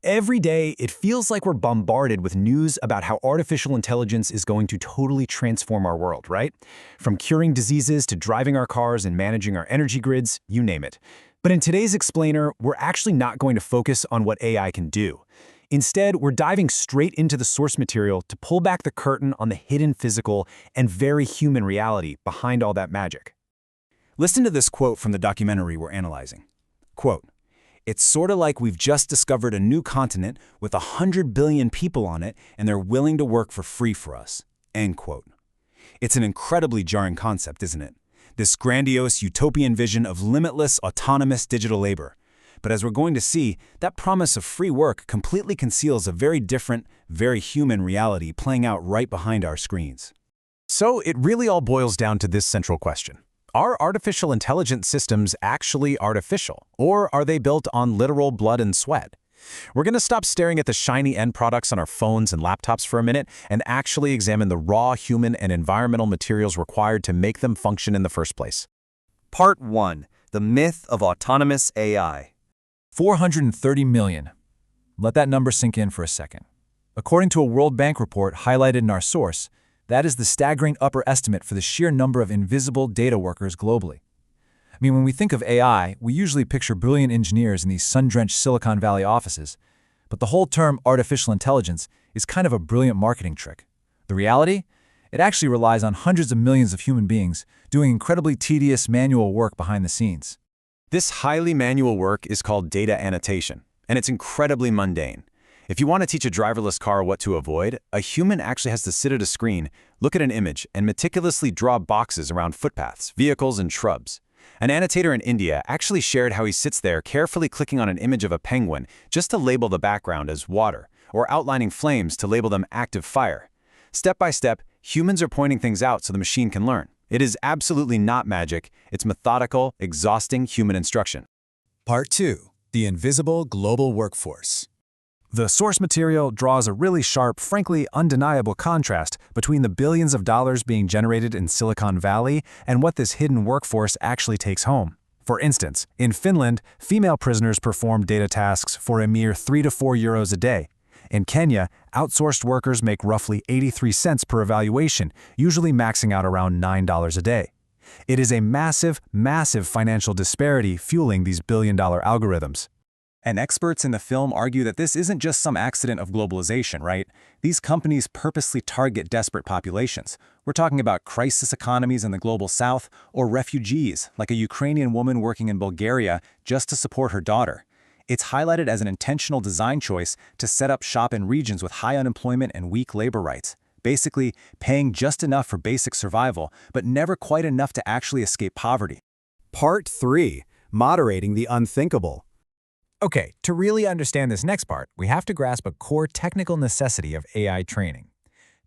Every day, it feels like we're bombarded with news about how artificial intelligence is going to totally transform our world, right? From curing diseases to driving our cars and managing our energy grids, you name it. But in today's explainer, we're actually not going to focus on what AI can do. Instead, we're diving straight into the source material to pull back the curtain on the hidden physical and very human reality behind all that magic. Listen to this quote from the documentary we're analyzing. Quote, "It's sort of like we've just discovered a new continent with 100 billion people on it, and they're willing to work for free for us." End quote. It's an incredibly jarring concept, isn't it? This grandiose utopian vision of limitless, autonomous digital labor. But as we're going to see, that promise of free work completely conceals a very different, very human reality playing out right behind our screens. So it really all boils down to this central question. Are artificial intelligence systems actually artificial, or are they built on literal blood and sweat? We're going to stop staring at the shiny end products on our phones and laptops for a minute and actually examine the raw human and environmental materials required to make them function in the first place. Part 1. The Myth of Autonomous AI. 430 million. Let that number sink in for a second. According to a World Bank report highlighted in our source, that is the staggering upper estimate for the sheer number of invisible data workers globally. I mean, when we think of AI, we usually picture brilliant engineers in these sun-drenched Silicon Valley offices, but the whole term artificial intelligence is kind of a brilliant marketing trick. The reality? It actually relies on hundreds of millions of human beings doing incredibly tedious manual work behind the scenes. This highly manual work is called data annotation, and it's incredibly mundane. If you want to teach a driverless car what to avoid, a human actually has to sit at a screen, look at an image, and meticulously draw boxes around footpaths, vehicles, and shrubs. An annotator in India actually shared how he sits there carefully clicking on an image of a penguin just to label the background as water, or outlining flames to label them active fire. Step by step, humans are pointing things out so the machine can learn. It is absolutely not magic. It's methodical, exhausting human instruction. Part 2. The Invisible Global Workforce. The source material draws a really sharp, frankly undeniable contrast between the billions of dollars being generated in Silicon Valley and what this hidden workforce actually takes home. For instance, in Finland, female prisoners perform data tasks for a mere 3 to 4 euros a day. In Kenya, outsourced workers make roughly 83 cents per evaluation, usually maxing out around $9 a day. It is a massive, massive financial disparity fueling these billion-dollar algorithms. And experts in the film argue that this isn't just some accident of globalization, right? These companies purposely target desperate populations. We're talking about crisis economies in the global south or refugees, like a Ukrainian woman working in Bulgaria just to support her daughter. It's highlighted as an intentional design choice to set up shop in regions with high unemployment and weak labor rights, basically paying just enough for basic survival, but never quite enough to actually escape poverty. Part 3. Moderating the Unthinkable. Okay, to really understand this next part, we have to grasp a core technical necessity of AI training.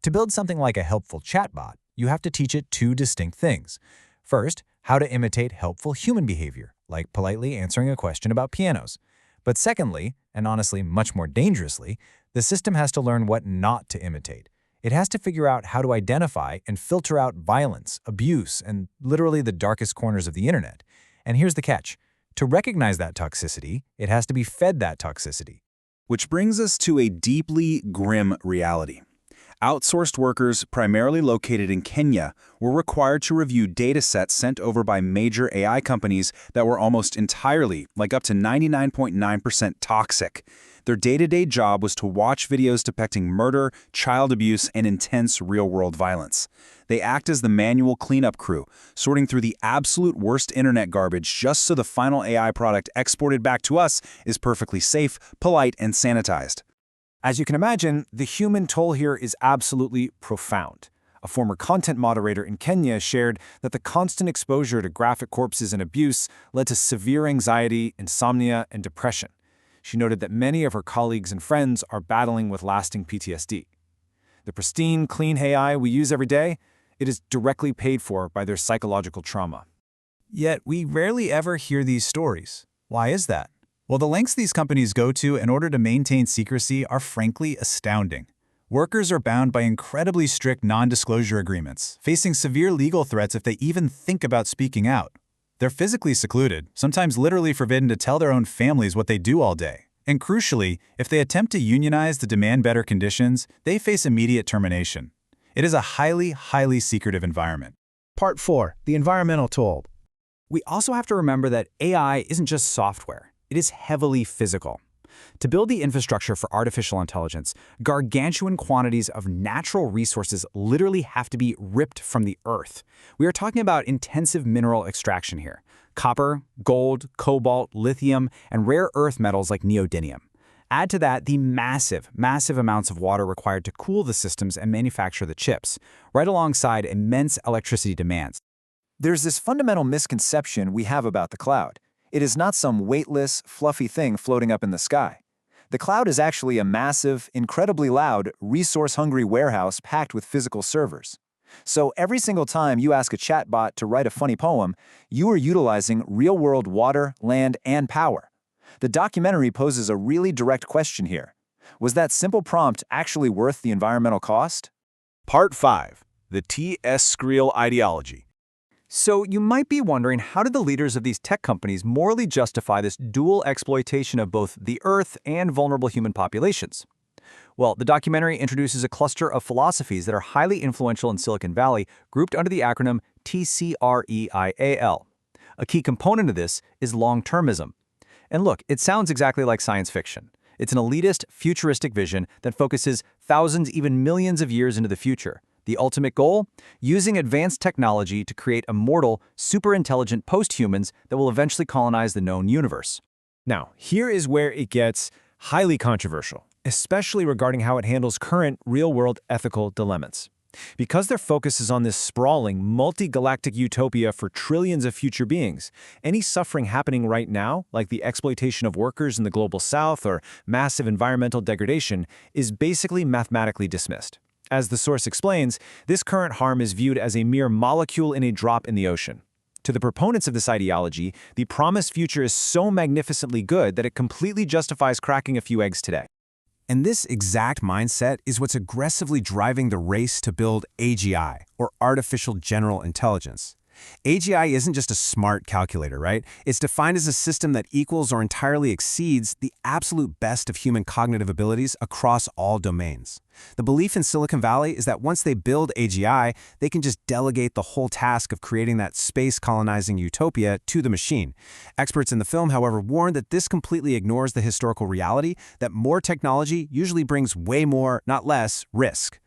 To build something like a helpful chatbot, you have to teach it two distinct things. First, how to imitate helpful human behavior, like politely answering a question about pianos. But secondly, and honestly much more dangerously, the system has to learn what not to imitate. It has to figure out how to identify and filter out violence, abuse, and literally the darkest corners of the internet. And here's the catch. To recognize that toxicity, it has to be fed that toxicity. Which brings us to a deeply grim reality. Outsourced workers, primarily located in Kenya, were required to review data sets sent over by major AI companies that were almost entirely, like up to 99.9% toxic. Their day-to-day job was to watch videos depicting murder, child abuse, and intense real-world violence. They act as the manual cleanup crew, sorting through the absolute worst internet garbage just so the final AI product exported back to us is perfectly safe, polite, and sanitized. As you can imagine, the human toll here is absolutely profound. A former content moderator in Kenya shared that the constant exposure to graphic corpses and abuse led to severe anxiety, insomnia, and depression. She noted that many of her colleagues and friends are battling with lasting PTSD. The pristine, clean AI we use every day, it is directly paid for by their psychological trauma. Yet we rarely ever hear these stories. Why is that? Well, the lengths these companies go to in order to maintain secrecy are frankly astounding. Workers are bound by incredibly strict non-disclosure agreements, facing severe legal threats if they even think about speaking out. They're physically secluded, sometimes literally forbidden to tell their own families what they do all day. And crucially, if they attempt to unionize to demand better conditions, they face immediate termination. It is a highly secretive environment. Part 4. The environmental toll. We also have to remember that AI isn't just software. It is heavily physical. To build the infrastructure for artificial intelligence, gargantuan quantities of natural resources literally have to be ripped from the earth. We are talking about intensive mineral extraction here. Copper, gold, cobalt, lithium, and rare earth metals like neodymium. Add to that the massive amounts of water required to cool the systems and manufacture the chips, right alongside immense electricity demands. There's this fundamental misconception we have about the cloud. It is not some weightless, fluffy thing floating up in the sky. The cloud is actually a massive, incredibly loud, resource-hungry warehouse packed with physical servers. So every single time you ask a chatbot to write a funny poem, you are utilizing real-world water, land, and power. The documentary poses a really direct question here. Was that simple prompt actually worth the environmental cost? Part 5. The T.S. Skrill Ideology. So you might be wondering, how did the leaders of these tech companies morally justify this dual exploitation of both the Earth and vulnerable human populations? Well, the documentary introduces a cluster of philosophies that are highly influential in Silicon Valley, grouped under the acronym TCREIAL. A key component of this is long-termism. And look, it sounds exactly like science fiction. It's an elitist, futuristic vision that focuses thousands, even millions of years into the future. The ultimate goal? Using advanced technology to create immortal, super-intelligent posthumans that will eventually colonize the known universe. Now, here is where it gets highly controversial, especially regarding how it handles current real-world ethical dilemmas. Because their focus is on this sprawling, multi-galactic utopia for trillions of future beings, any suffering happening right now, like the exploitation of workers in the global south or massive environmental degradation, is basically mathematically dismissed. As the source explains, this current harm is viewed as a mere molecule in a drop in the ocean. To the proponents of this ideology, the promised future is so magnificently good that it completely justifies cracking a few eggs today. And this exact mindset is what's aggressively driving the race to build AGI, or Artificial General Intelligence. AGI isn't just a smart calculator, right? It's defined as a system that equals or entirely exceeds the absolute best of human cognitive abilities across all domains. The belief in Silicon Valley is that once they build AGI, they can just delegate the whole task of creating that space-colonizing utopia to the machine. Experts in the film, however, warn that this completely ignores the historical reality that more technology usually brings way more, not less, risk.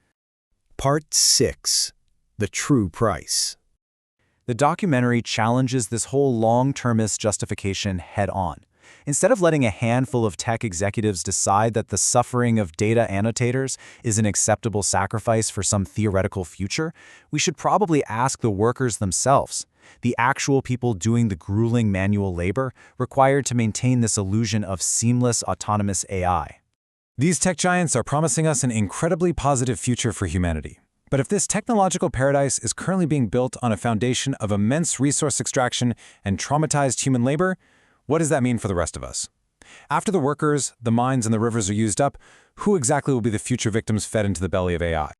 Part 6. The True Price. The documentary challenges this whole long-termist justification head-on. Instead of letting a handful of tech executives decide that the suffering of data annotators is an acceptable sacrifice for some theoretical future, we should probably ask the workers themselves, the actual people doing the grueling manual labor required to maintain this illusion of seamless autonomous AI. These tech giants are promising us an incredibly positive future for humanity. But if this technological paradise is currently being built on a foundation of immense resource extraction and traumatized human labor, what does that mean for the rest of us? After the workers, the mines, and the rivers are used up, who exactly will be the future victims fed into the belly of AI?